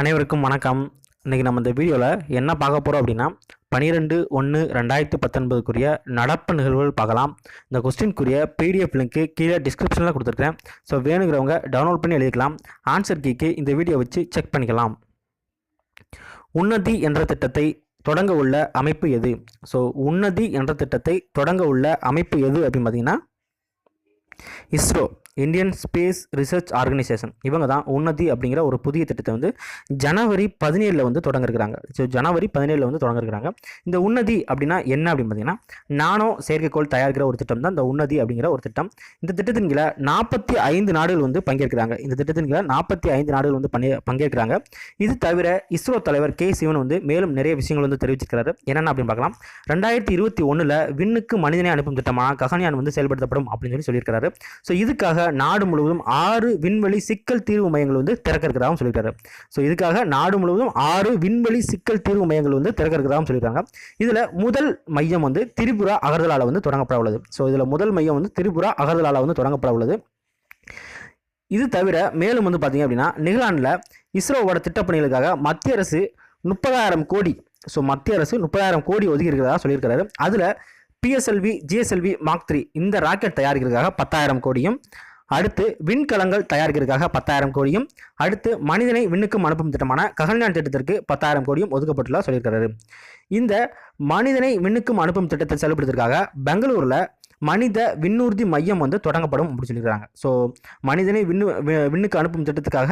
அனைவருக்கும் வணக்கம். இன்றைக்கி நம்ம இந்த வீடியோவில் என்ன பார்க்க போகிறோம் அப்படின்னா 12/1/2019 நடப்பு நிகழ்வுகள் பார்க்கலாம். இந்த கொஸ்டின்குரிய பிடிஎஃப் லிங்க்கு கீழே டிஸ்கிரிப்ஷனில் கொடுத்துருக்கேன். ஸோ வேணுங்கிறவங்க டவுன்லோட் பண்ணி எழுதிக்கலாம். ஆன்சர் கீக்கு இந்த வீடியோ வச்சு செக் பண்ணிக்கலாம். உன்னதி என்ற திட்டத்தை தொடங்க உள்ள அமைப்பு எது? ஸோ உன்னதி என்ற திட்டத்தை தொடங்க உள்ள அமைப்பு எது அப்படின்னு பார்த்தீங்கன்னா ISRO, Indian space research organisation. இவங்க தான் உன்னதி அப்படிங்கிற ஒரு புதிய திட்டத்தை வந்து ஜனவரி 17 தொடங்கிருக்கிறாங்க. ஸோ ஜனவரி 17 தொடங்கிருக்கிறாங்க. இந்த உன்னதி அப்படின்னா என்ன அப்படின்னு பார்த்தீங்கன்னா நானோ செயற்கைக்கோள் தயாரிக்கிற ஒரு திட்டம் தான் இந்த உன்னதி அப்படிங்கிற ஒரு திட்டம். இந்த திட்டத்தின் கீழே 45 நாடுகள் பங்கேற்கிறாங்க. இந்த திட்டத்தின் கீழே 45 நாடுகள் பங்கேற்கிறாங்க. இது தவிர இஸ்ரோ தலைவர் கே சிவன் மேலும் நிறைய விஷயங்கள் தெரிவிச்சிருக்கிறாரு. என்னென்ன அப்படின்னு பார்க்கலாம். 2021 விண்ணுக்கு மனிதனை அனுப்பும் திட்டமான ககன்யான் செயல்படுத்தப்படும் அப்படின்னு சொல்லியிருக்கிறாரு. ஸோ இதுக்காக நாடு முழுவதும் 6 விண்வெளி சிக்கல் தீர்வு மையங்கள் திறக்க இருக்கிறதாகவும் சொல்லியிருக்காரு. ஸோ இதுக்காக நாடு முழுவதும் 6 விண்வெளி சிக்கல் தீர்வு மையங்கள் திறக்க இருக்கிறதாகவும் சொல்லியிருக்காங்க. இதில் முதல் மையம் திரிபுரா அகர்தலால தொடங்கப்பட உள்ளது. ஸோ இதில் முதல் மையம் திரிபுரா அகர்தலால தொடங்கப்பட உள்ளது. இது தவிர மேலும் பார்த்தீங்க அப்படின்னா நிகழ்நாட்டில் இஸ்ரோவோட திட்டப்பணிகளுக்காக மத்திய அரசு 30,000 கோடி, ஸோ மத்திய அரசு 30,000 கோடி ஒதுக்கி இருக்கிறதா சொல்லியிருக்கிறாரு. அதில் பிஎஸ்எல்வி GSLV Mark 3 இந்த ராக்கெட் தயாரிக்கிறதுக்காக 10,000 கோடியும், அடுத்து விண்கலங்கள் தயாரிக்கிறதுக்காக 10,000 கோடியும், அடுத்து மனிதனை விண்ணுக்கும் அனுப்பும் திட்டமான ககன்யான் திட்டத்திற்கு 10,000 கோடியும் ஒதுக்கப்பட்டுள்ளா சொல்லியிருக்கிறாரு. இந்த மனிதனை விண்ணுக்கும் அனுப்பும் திட்டத்தை செயல்படுத்துவதற்காக பெங்களூரில் மனித விண்ணூர்தி மையம் தொடங்கப்படும் அப்படின்னு சொல்லியிருக்காங்க. ஸோ மனிதனை விண்ணுக்கு அனுப்பும் திட்டத்துக்காக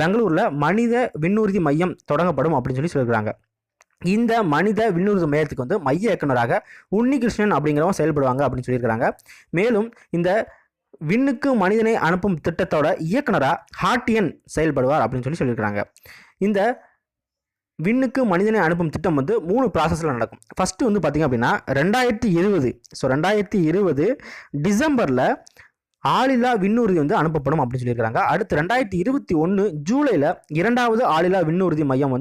பெங்களூரில் மனித விண்ணூர்தி மையம் தொடங்கப்படும் அப்படின்னு சொல்லியிருக்காங்க. இந்த மனித விண்ணூர்தி மையத்துக்கு மைய இயக்குநராக உன்னிகிருஷ்ணன் அப்படிங்கிறவங்க செயல்படுவாங்க அப்படின்னு சொல்லியிருக்கிறாங்க. மேலும் இந்த விண்ணுக்கு மனிதனை அனுப்பும் திட்டத்தோட இயக்குனராக ஹார்டியன் செயல்படுவார் அப்படின்னு சொல்லியிருக்கிறாங்க. இந்த விண்ணுக்கு மனிதனை அனுப்பும் திட்டம் 3 ப்ராசஸில் நடக்கும். ஃபஸ்ட்டு பார்த்தீங்க அப்படின்னா 2020, ஸோ 2020 டிசம்பரில் ஆளில்லா விண்ணூர்தி அனுப்பப்படும் அப்படின்னு சொல்லியிருக்காங்க. அடுத்து 2021 ஜூலையில் 2வது ஆளில்லா விண்ணூர்தி மையம்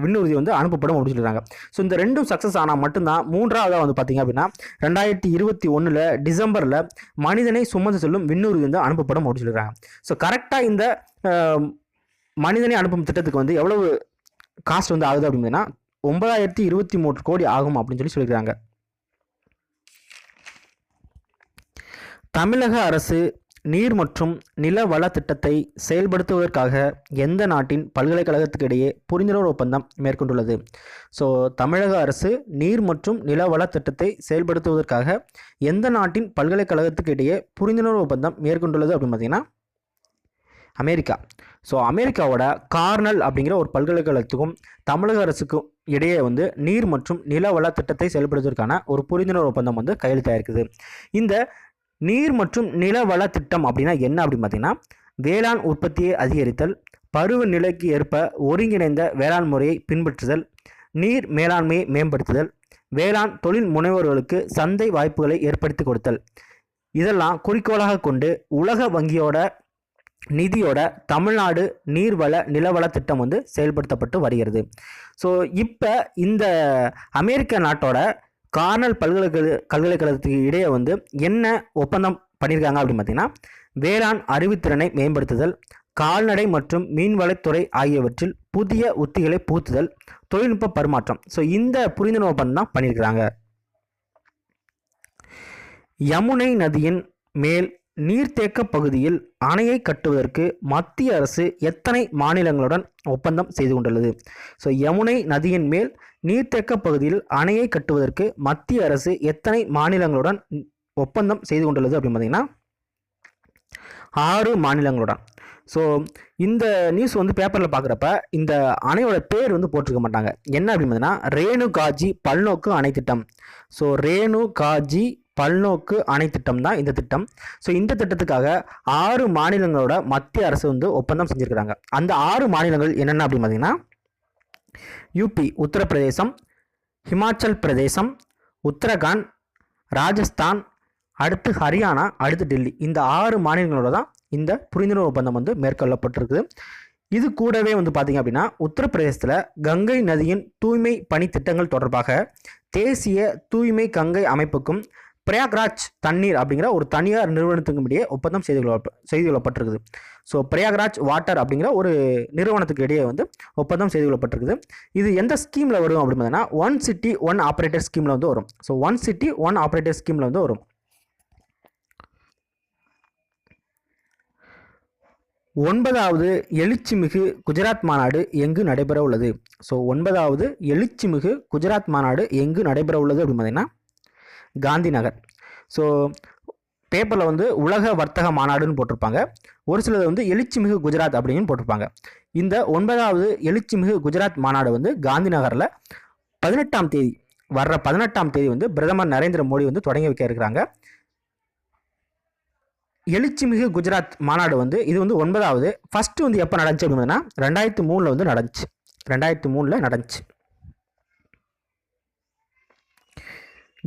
விண்ணூர்தி அனுப்பப்படும் அப்படின்னு சொல்லியிருக்காங்க. ஸோ இந்த ரெண்டும் சக்ஸஸ் ஆனால் மட்டும்தான் 3வது பார்த்தீங்க அப்படின்னா 2021 டிசம்பரில் மனிதனை சுமந்து செல்லும் விண்ணூர்தி அனுப்பப்படும் அப்படின்னு சொல்லியிருக்காங்க. ஸோ கரெக்டாக இந்த மனிதனை அனுப்பும் திட்டத்துக்கு எவ்வளவு காஸ்ட் ஆகுது அப்படின்னா 9,023 கோடி ஆகும் அப்படின்னு சொல்லியிருக்காங்க. தமிழக அரசு நீர் மற்றும் நில வள திட்டத்தை செயல்படுத்துவதற்காக எந்த நாட்டின் பல்கலைக்கழகத்துக்கு இடையே புரிந்துணர்வு ஒப்பந்தம் மேற்கொண்டுள்ளது? ஸோ தமிழக அரசு நீர் மற்றும் நில வள திட்டத்தை செயல்படுத்துவதற்காக எந்த நாட்டின் பல்கலைக்கழகத்துக்கு இடையே புரிந்துணர்வு ஒப்பந்தம் மேற்கொண்டுள்ளது அப்படின்னு பார்த்தீங்கன்னா அமெரிக்கா. ஸோ அமெரிக்காவோட கார்னல் அப்படிங்கிற ஒரு பல்கலைக்கழகத்துக்கும் தமிழக அரசுக்கும் இடையே நீர் மற்றும் நில வள திட்டத்தை செயல்படுத்துவதற்கான ஒரு புரிந்துணர்வு ஒப்பந்தம் கையெழுத்தாயிருக்குது. இந்த நீர் மற்றும் நிலவள திட்டம் அப்படின்னா என்ன அப்படின்னு பார்த்தீங்கன்னா வேளாண் உற்பத்தியை அதிகரித்தல், பருவநிலைக்கு ஏற்ப ஒருங்கிணைந்த வேளாண் முறையை பின்பற்றுதல், நீர் மேலாண்மையை மேம்படுத்துதல், வேளாண் தொழில் முனைவோர்களுக்கு சந்தை வாய்ப்புகளை ஏற்படுத்தி கொடுத்தல், இதெல்லாம் குறிக்கோளாக கொண்டு உலக வங்கியோட நிதியோட தமிழ்நாடு நீர்வள நிலவள திட்டம் செயல்படுத்தப்பட்டு வருகிறது. ஸோ இப்போ இந்த அமெரிக்க நாட்டோட கார்னல் பல்கலைக்கழகத்துக்கு இடையே என்ன ஒப்பந்தம் பண்ணியிருக்காங்க அப்படின்னு பார்த்தீங்கன்னா வேளாண் அறிவுத்திறனை மேம்படுத்துதல், கால்நடை மற்றும் மீன்வளத்துறை ஆகியவற்றில் புதிய உத்திகளை புகுத்துதல், தொழில்நுட்ப பரிமாற்றம். ஸோ இந்த புரிந்துணர்வு ஒப்பந்தம் தான் பண்ணியிருக்கிறாங்க. யமுனை நதியின் மேல் நீர்த்தேக்க பகுதியில் அணையை கட்டுவதற்கு மத்திய அரசு எத்தனை மாநிலங்களுடன் ஒப்பந்தம் செய்து கொண்டுள்ளது? ஸோ யமுனை நதியின் மேல் நீர்த்தேக்க பகுதியில் அணையை கட்டுவதற்கு மத்திய அரசு எத்தனை மாநிலங்களுடன் ஒப்பந்தம் செய்து கொண்டுள்ளது அப்படின்னு பார்த்தீங்கன்னா 6 மாநிலங்களுடன். ஸோ இந்த நியூஸ் பேப்பரில் பார்க்குறப்ப இந்த அணையோட பேர் போட்டிருக்க மாட்டாங்க. என்ன அப்படின்னு பார்த்தீங்கன்னா ரேணுகாஜி பல்நோக்கு அணை திட்டம். ஸோ ரேணுகாஜி பல்நோக்கு அணை திட்டம் தான் இந்த திட்டம். ஸோ இந்த திட்டத்துக்காக 6 மாநிலங்களோட மத்திய அரசு ஒப்பந்தம் செஞ்சுருக்கிறாங்க. அந்த 6 மாநிலங்கள் என்னென்ன அப்படின்னு பார்த்தீங்கன்னா யூபி உத்தரப்பிரதேசம், ஹிமாச்சல் பிரதேசம், உத்தரகாண்ட், ராஜஸ்தான், அடுத்து ஹரியானா, அடுத்து டெல்லி. இந்த 6 மாநிலங்களோட தான் இந்த புரிந்துணர்வு ஒப்பந்தம் மேற்கொள்ளப்பட்டிருக்குது. இது கூடவே பார்த்தீங்க அப்படின்னா உத்தரப்பிரதேசத்தில் கங்கை நதியின் தூய்மை பணி திட்டங்கள் தொடர்பாக தேசிய தூய்மை கங்கை அமைப்புக்கும் பிரயாக்ராஜ் தண்ணீர் அப்படிங்கிற ஒரு தனியார் நிறுவனத்துக்கு இடையே ஒப்பந்தம் செய்து கொள்ளப்பட்டிருக்குது. ஸோ பிரயாக்ராஜ் வாட்டர் அப்படிங்கிற ஒரு நிறுவனத்துக்கு இடையே வந்து ஒப்பந்தம் செய்து கொள்ளப்பட்டிருக்குது. இது எந்த ஸ்கீமில் வரும் அப்படின்னு பார்த்தீங்கன்னா ஒன் சிட்டி ஒன் ஆப்ரேட்டர் ஸ்கீமில் வந்து வரும். So one city one operator ஸ்கீமில் வந்து வரும். 9வது எழுச்சிமிகு குஜராத் மாநாடு எங்கு நடைபெற உள்ளது? ஸோ 9வது எழுச்சிமிகு குஜராத் மாநாடு எங்கு நடைபெற உள்ளது அப்படின்னு பார்த்தீங்கன்னா காந்தி நகர். ஸோ பேப்பரில் வந்து உலக வர்த்தக மாநாடுன்னு போட்டிருப்பாங்க, ஒரு சிலது வந்து எழுச்சிமிகு குஜராத் அப்படின்னு போட்டிருப்பாங்க. இந்த 9வது எழுச்சிமிகு குஜராத் மாநாடு வந்து காந்தி நகரில் 18ஆம் தேதி வர்ற 18ஆம் தேதி வந்து பிரதமர் நரேந்திர மோடி வந்து தொடங்கி வைக்க இருக்கிறாங்க. எழுச்சிமிகு குஜராத் மாநாடு வந்து இது வந்து 9வது. ஃபஸ்ட்டு வந்து எப்போ நடந்துச்சு அப்படின்னா 2003 வந்து நடந்துச்சு. 2003 நடந்துச்சு.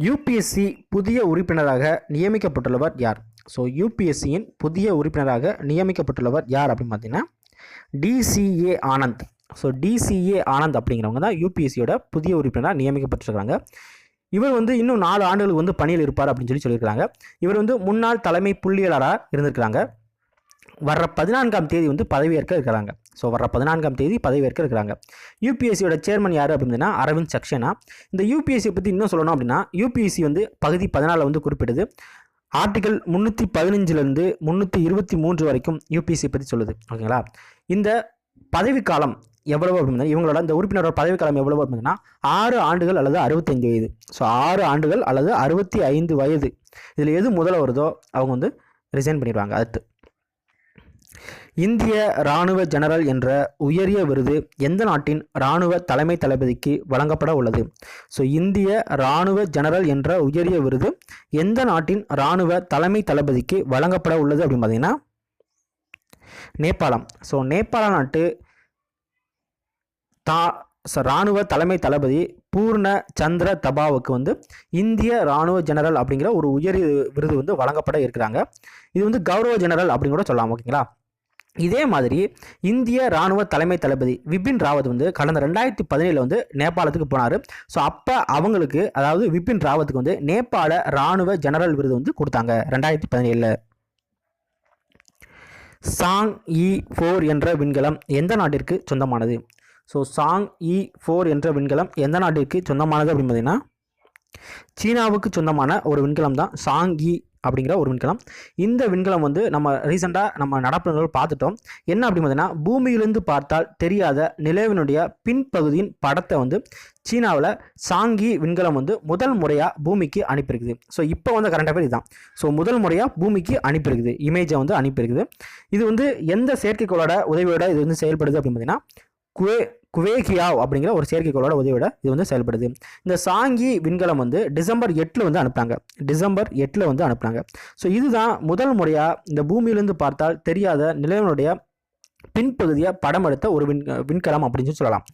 யூபிஎஸ்சி புதிய உறுப்பினராக நியமிக்கப்பட்டுள்ளவர் யார்? ஸோ யூபிஎஸ்சியின் புதிய உறுப்பினராக நியமிக்கப்பட்டுள்ளவர் யார் அப்படின்னு பார்த்தீங்கன்னா TCA Anand. So TCA Anand அப்படிங்கிறவங்க தான் யூபிஎஸ்சியோட புதிய உறுப்பினராக நியமிக்கப்பட்டிருக்காங்க. இவர் வந்து இன்னும் 4 ஆண்டுகளுக்கு வந்து பணியில் இருப்பார் அப்படின்னு சொல்லியிருக்காங்க. இவர் வந்து முன்னாள் தலைமை புள்ளியியலாளராக இருந்திருக்கிறாங்க. வர்ற 14ஆம் தேதி வந்து பதவியேற்க இருக்கிறாங்க. ஸோ வர்ற 14ஆம் தேதி பதவியேற்க இருக்கிறாங்க. யூபிஎஸ்சியோட சேர்மன் யார் அப்படின்னா அரவிந்த் சக்சேனா. இந்த யூபிஎஸ்சியை பற்றி இன்னும் சொல்லணும் அப்படின்னா யூபிஎஸ்சி வந்து பகுதி 14 வந்து குறிப்பிடுது. ஆர்டிகல் 315 323 வரைக்கும் யூபிஎஸ்சி பற்றி சொல்லுது. ஓகேங்களா? இந்த பதவிக்காலம் எவ்வளவு அப்படின்னா இவங்களோட இந்த உறுப்பினரோட பதவிக்காலம் எவ்வளவு அப்படின்னா 6 ஆண்டுகள் அல்லது 65 வயது. ஸோ 6 ஆண்டுகள் அல்லது 65 வயது. இதில் எது முதல்ல வருதோ அவங்க வந்து ரிசைன் பண்ணிடுவாங்க. அடுத்து இந்திய இராணுவ ஜெனரல் என்ற உயரிய விருது எந்த நாட்டின் இராணுவ தலைமை தளபதிக்கு வழங்கப்பட உள்ளது? ஸோ இந்திய இராணுவ ஜெனரல் என்ற உயரிய விருது எந்த நாட்டின் இராணுவ தலைமை தளபதிக்கு வழங்கப்பட உள்ளது அப்படின்னு பார்த்தீங்கன்னா நேபாளம். ஸோ நேபாள நாட்டு இராணுவ தலைமை தளபதி பூர்ண சந்திர தபாவுக்கு வந்து இந்திய இராணுவ ஜெனரல் அப்படிங்கிற ஒரு உயரிய விருது வந்து வழங்கப்பட இருக்கிறாங்க. இது வந்து கௌரவ ஜெனரல் அப்படின்னு கூட சொல்லலாம். ஓகேங்களா? இதே மாதிரி இந்திய இராணுவ தலைமை தளபதி விபின் ராவத் வந்து கடந்த 2017 வந்து நேபாளத்துக்கு போனார். ஸோ அப்போ அவங்களுக்கு அதாவது விபின் ராவத்துக்கு வந்து நேபாள இராணுவ ஜெனரல் விருது வந்து கொடுத்தாங்க 2017. சாங்-இ-4 என்ற விண்கலம் எந்த நாட்டிற்கு சொந்தமானது? ஸோ சாங்-இ-4 என்ற விண்கலம் எந்த நாட்டிற்கு சொந்தமானது அப்படின்னு பார்த்தீங்கன்னா சீனாவுக்கு சொந்தமான ஒரு விண்கலம் தான் சாங்-இ அப்படிங்கிற ஒரு விண்கலம். இந்த விண்கலம் வந்து நம்ம ரீசெண்டாக நம்ம நடப்புகள் பார்த்துட்டோம். என்ன அப்படின்னு பார்த்தீங்கன்னா பூமியிலிருந்து பார்த்தால் தெரியாத நிலவினுடைய பின்பகுதியின் படத்தை வந்து சீனாவில் சாங்கி விண்கலம் வந்து முதல் முறையாக பூமிக்கு அனுப்பியிருக்குது. ஸோ இப்போ வந்து கரண்ட் அஃபேர் இதுதான். ஸோ முதல் முறையாக பூமிக்கு அனுப்பியிருக்குது, இமேஜை வந்து அனுப்பியிருக்குது. இது வந்து எந்த செயற்கைக்கோளோட உதவியோட இது வந்து செயல்படுது அப்படின்னு பார்த்தீங்கன்னா குவேகியாவ் அப்படிங்கிற ஒரு செயற்கைக்கோளோட உதவியோட இது வந்து செயல்படுது. இந்த சாங்கி விண்கலம் வந்து டிசம்பர் 8 வந்து அனுப்புனாங்க. டிசம்பர் 8 வந்து அனுப்புனாங்க. ஸோ இதுதான் முதல் முறையாக இந்த பூமியிலிருந்து பார்த்தால் தெரியாத நிலவினுடைய பின்பகுதியை படம் எடுத்த ஒரு விண்கலம் அப்படின்னு சொல்லலாம்.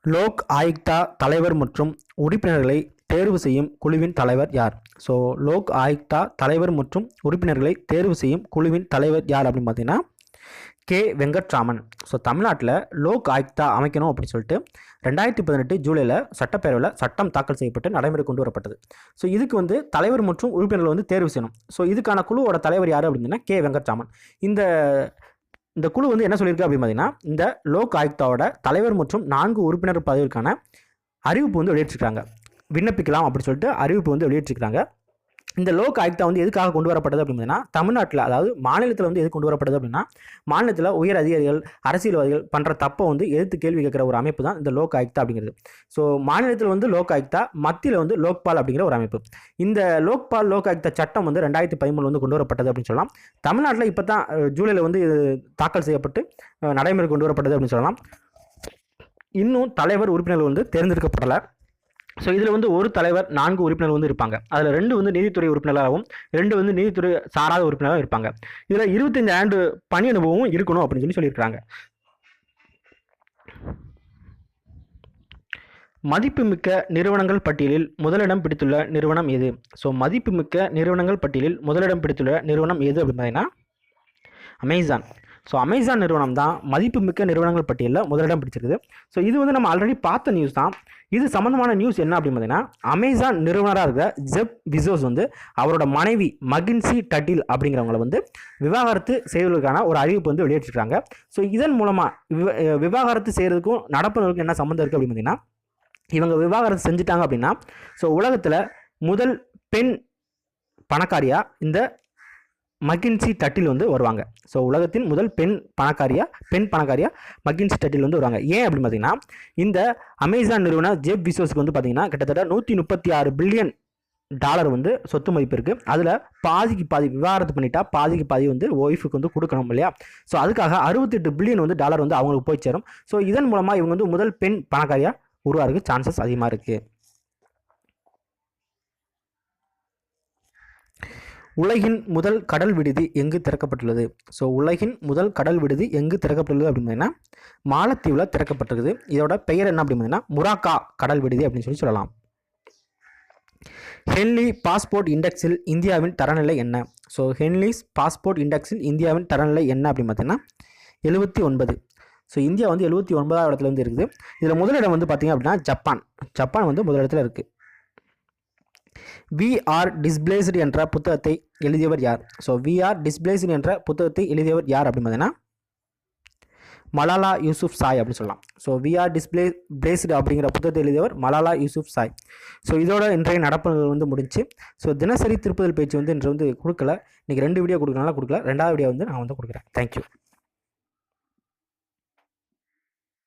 லோக் ஆயுக்தா தலைவர் மற்றும் உறுப்பினர்களை தேர்வு செய்யும் குழுவின் தலைவர் யார்? ஸோ லோக் ஆயுக்தா தலைவர் மற்றும் உறுப்பினர்களை தேர்வு செய்யும் குழுவின் தலைவர் யார் அப்படின்னு பார்த்தீங்கன்னா கே வெங்கட்ராமன். ஸோ தமிழ்நாட்டில் லோக் ஆயுக்தா அமைக்கணும் அப்படின்னு சொல்லிட்டு 2018 ஜூலையில் சட்டப்பேரவையில் சட்டம் தாக்கல் செய்யப்பட்டு நடைமுறை கொண்டு வரப்பட்டது. ஸோ இதுக்கு வந்து தலைவர் மற்றும் உறுப்பினர்கள் வந்து தேர்வு செய்யணும். ஸோ இதுக்கான குழுவோட தலைவர் யார் அப்படின்னா கே வெங்கட்ராமன். இந்த குழு வந்து என்ன சொல்லியிருக்கு அப்படின்னு பார்த்தீங்கன்னா இந்த லோக் ஆயுக்தாவோட தலைவர் மற்றும் 4 உறுப்பினர் பதவிக்கான அறிவிப்பு வந்து வெளியிட்டிருக்காங்க. விண்ணப்பிக்கலாம் அப்படின்னு சொல்லிட்டு அறிவிப்பு வந்து வெளியிட்டிருக்காங்க. இந்த லோக் ஆயுக்தா வந்து எதுக்காக கொண்டு வரப்பட்டது அப்படின்னா தமிழ்நாட்டில் அதாவது மாநிலத்தில் வந்து எது கொண்டு வரப்பட்டது அப்படின்னா மாநிலத்தில் உயர் அதிகாரிகள் அரசியல்வாதிகள் பண்ணுற தப்பை வந்து எதிர்த்து கேள்வி கேட்குற ஒரு அமைப்பு தான் இந்த லோக் ஆயுக்தா அப்படிங்கிறது. ஸோ மாநிலத்தில் வந்து லோக் ஆயுக்தா, மத்தியில் வந்து லோக்பால் அப்படிங்கிற ஒரு அமைப்பு. இந்த லோக் ஆயுக்தா சட்டம் வந்து 2013 வந்து கொண்டு வரப்பட்டது அப்படின்னு சொல்லலாம். தமிழ்நாட்டில் இப்போ தான் ஜூலையில் வந்து தாக்கல் செய்யப்பட்டு நடைமுறை கொண்டு வரப்பட்டது அப்படின்னு சொல்லலாம். இன்னும் தலைவர் உறுப்பினர்கள் வந்து தேர்ந்தெடுக்கப்படலை. ஸோ இதில் வந்து ஒரு தலைவர் 4 உறுப்பினர் வந்து இருப்பாங்க. அதில் 2 வந்து நீதித்துறை உறுப்பினராகவும் 2 வந்து நீதித்துறை சாராத உறுப்பினராகவும் இருப்பாங்க. இதில் 25 ஆண்டு பணி அனுபவமும் இருக்கணும் அப்படின்னு சொல்லியிருக்கிறாங்க. மதிப்புமிக்க நிறுவனங்கள் பட்டியலில் முதலிடம் பிடித்துள்ள நிறுவனம் எது? ஸோ மதிப்புமிக்க நிறுவனங்கள் பட்டியலில் முதலிடம் பிடித்துள்ள நிறுவனம் எது அப்படின்னா அமேசான். ஸோ அமேசான் நிறுவனம் தான் மதிப்புமிக்க நிறுவனங்கள் பட்டியலில் முதலிடம் பிடிச்சிருக்குது. ஸோ இது வந்து நம்ம ஆல்ரெடி பார்த்த நியூஸ் தான். இது சம்மந்தமான நியூஸ் என்ன அப்படின்னு பார்த்தீங்கன்னா, அமேசான் நிறுவனராக இருக்கிற ஜெப் பிசோஸ் வந்து அவரோட மனைவி மகின்சி டட்டில் அப்படிங்கிறவங்களை வந்து விவாகரத்து செய்வதற்கான ஒரு அறிவிப்பு வந்து வெளியிட்டிருக்காங்க. ஸோ இதன் மூலமாக விவாகரத்து செய்கிறதுக்கும் நடப்புனருக்கும் என்ன சம்மந்தம் இருக்குது அப்படின்னு பார்த்தீங்கன்னா, இவங்க விவாகரத்து செஞ்சுட்டாங்க அப்படின்னா ஸோ உலகத்தில் முதல் பெண் பணக்காரியாக இந்த மகின்சி டட்டில் வந்து வருவாங்க. ஸோ உலகத்தின் முதல் பெண் பணக்காரியா மகின்சி டட்டில் வந்து வருவாங்க. ஏன் அப்படின்னு பார்த்தீங்கன்னா, இந்த அமேசான் நிறுவன ஜெப் பிசோஸ்க்கு வந்து பார்த்தீங்கன்னா கிட்டத்தட்ட $136 பில்லியன் வந்து சொத்து மதிப்பு இருக்குது. அதில் பாதிக்கு பாதி விவாகரத்து பண்ணிட்டா பாதிக்கு பாதி வந்து ஒய்ஃபுக்கு வந்து கொடுக்கணும் இல்லையா. ஸோ அதுக்காக $68 பில்லியன் வந்து வந்து அவங்களுக்கு போய் சேரும். ஸோ இதன் மூலமாக இவங்க வந்து முதல் பெண் பணக்காரியாக உருவாகிறதுக்கு சான்சஸ் அதிகமாக இருக்குது. உலகின் முதல் கடல் விடுதி எங்கு திறக்கப்பட்டுள்ளது? ஸோ உலகின் முதல் கடல் விடுதி எங்கு திறக்கப்பட்டுள்ளது அப்படின்னா மாலத்தீவில் திறக்கப்பட்டிருக்குது. இதோட பெயர் என்ன அப்படின்னா முராக்கா கடல் விடுதி அப்படின்னு சொல்லலாம். ஹென்லி பாஸ்போர்ட் இண்டெக்ஸில் இந்தியாவின் தரநிலை என்ன? ஸோ ஹென்லிஸ் பாஸ்போர்ட் இண்டெக்ஸில் இந்தியாவின் தரநிலை என்ன அப்படின்னு பார்த்தீங்கன்னா 79. ஸோ இந்தியா வந்து 79வது இடத்துல வந்து இருக்குது. இதில் முதலிடம் வந்து பார்த்தீங்க அப்படின்னா ஜப்பான் வந்து முதலிடத்தில் இருக்குது. வி ஆர் டிஸ்பிளேஸ்டு என்ற புத்தகத்தை எழுதியவர் யார்? ஸோ வி ஆர் டிஸ்பிளேஸ்டு என்ற புத்தகத்தை எழுதியவர் யார் அப்படின்னு பார்த்தீங்கன்னா மலாலா யூசுஃப்சாய் அப்படின்னு சொல்லலாம். ஸோ வி ஆர் டிஸ்பிளேஸ்டு அப்படிங்கிற புத்தகத்தை எழுதியவர் மலாலா யூசுஃப்சாய். ஸோ இதோட இன்றைய நடப்புகள் வந்து முடிஞ்சு. ஸோ தினசரி திருப்புதல் பேச்சு வந்து இன்று வந்து கொடுக்கல. இன்றைக்கி 2 வீடியோ கொடுக்கறனால கொடுக்கல. 2வது வீடியோ வந்து நான் வந்து கொடுக்குறேன். தேங்க்யூ.